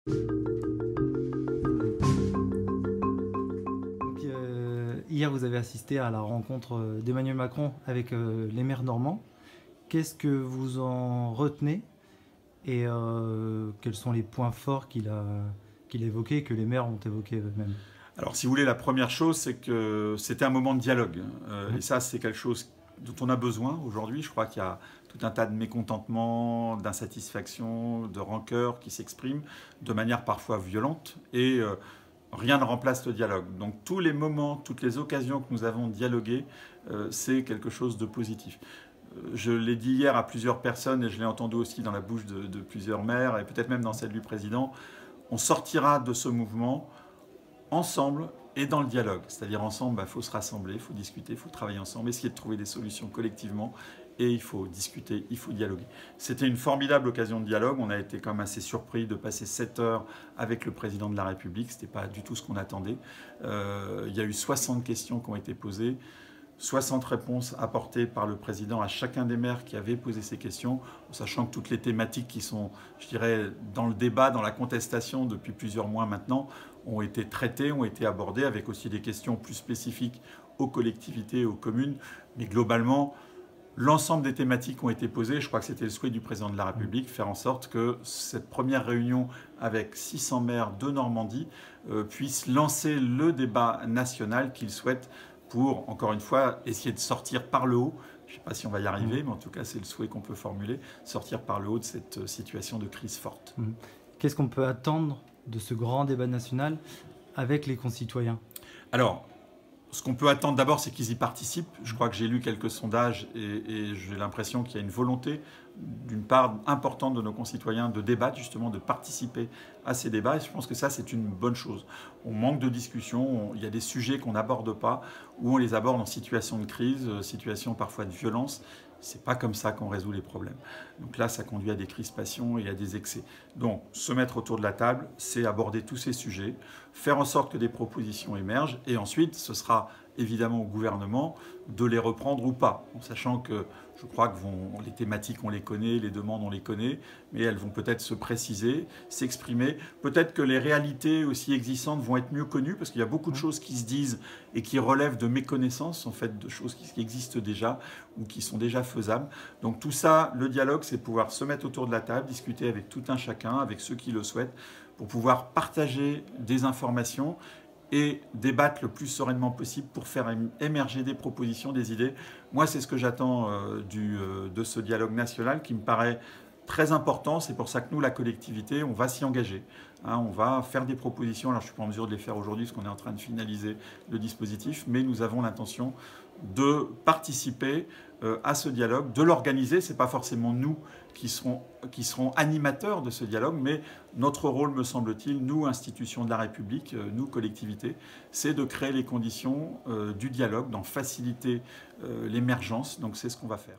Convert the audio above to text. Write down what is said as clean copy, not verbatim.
Donc, hier, vous avez assisté à la rencontre d'Emmanuel Macron avec les maires normands. Qu'est-ce que vous en retenez et quels sont les points forts qu'il a évoqués, que les maires ont évoqués eux-mêmes? Alors, si vous voulez, la première chose, c'est que c'était un moment de dialogue. Et ça, c'est quelque chose dont on a besoin aujourd'hui. Je crois qu'il y a tout un tas de mécontentements, d'insatisfaction, de rancœur qui s'expriment de manière parfois violente. Et rien ne remplace le dialogue. Donc, tous les moments, toutes les occasions que nous avons de dialoguer, c'est quelque chose de positif. Je l'ai dit hier à plusieurs personnes et je l'ai entendu aussi dans la bouche de plusieurs maires et peut-être même dans celle du président. On sortira de ce mouvement ensemble et dans le dialogue. C'est-à-dire ensemble, il faut se rassembler, il faut discuter, il faut travailler ensemble, essayer de trouver des solutions collectivement et il faut discuter, il faut dialoguer. C'était une formidable occasion de dialogue. On a été quand même assez surpris de passer 7 heures avec le président de la République. Ce n'était pas du tout ce qu'on attendait. Il y a eu 60 questions qui ont été posées. 60 réponses apportées par le président à chacun des maires qui avaient posé ces questions, en sachant que toutes les thématiques qui sont, je dirais, dans le débat, dans la contestation depuis plusieurs mois maintenant, ont été traitées, ont été abordées, avec aussi des questions plus spécifiques aux collectivités, aux communes. Mais globalement, l'ensemble des thématiques ont été posées. Je crois que c'était le souhait du président de la République, faire en sorte que cette première réunion avec 600 maires de Normandie puisse lancer le débat national qu'il souhaite pour, encore une fois, essayer de sortir par le haut. Je ne sais pas si on va y arriver, mais en tout cas, c'est le souhait qu'on peut formuler, sortir par le haut de cette situation de crise forte. Qu'est-ce qu'on peut attendre de ce grand débat national avec les concitoyens? Alors, ce qu'on peut attendre d'abord, c'est qu'ils y participent. Je crois que j'ai lu quelques sondages et j'ai l'impression qu'il y a une volonté d'une part importante de nos concitoyens de débattre, justement, de participer à ces débats. Et je pense que ça, c'est une bonne chose. On manque de discussion, il y a des sujets qu'on n'aborde pas, ou on les aborde en situation de crise, situation parfois de violence. C'est pas comme ça qu'on résout les problèmes. Donc là, ça conduit à des crispations et à des excès. Donc, se mettre autour de la table, c'est aborder tous ces sujets, faire en sorte que des propositions émergent, et ensuite, ce sera évidemment au gouvernement de les reprendre ou pas, en sachant que je crois que les thématiques, on les connaît, les demandes, on les connaît, mais elles vont peut-être se préciser, s'exprimer. Peut-être que les réalités aussi existantes vont être mieux connues, parce qu'il y a beaucoup de choses qui se disent et qui relèvent de méconnaissance, en fait, de choses qui existent déjà ou qui sont déjà faisables. Donc tout ça, le dialogue, c'est pouvoir se mettre autour de la table, discuter avec tout un chacun, avec ceux qui le souhaitent, pour pouvoir partager des informations et débattre le plus sereinement possible pour faire émerger des propositions, des idées. Moi, c'est ce que j'attends de ce dialogue national qui me paraît très important. C'est pour ça que nous, la collectivité, on va s'y engager. On va faire des propositions. Alors, je ne suis pas en mesure de les faire aujourd'hui parce qu'on est en train de finaliser le dispositif, mais nous avons l'intention de participer à ce dialogue, de l'organiser. Ce n'est pas forcément nous qui seront animateurs de ce dialogue, mais notre rôle, me semble-t-il, nous, institutions de la République, nous, collectivités, c'est de créer les conditions du dialogue, d'en faciliter l'émergence. Donc c'est ce qu'on va faire.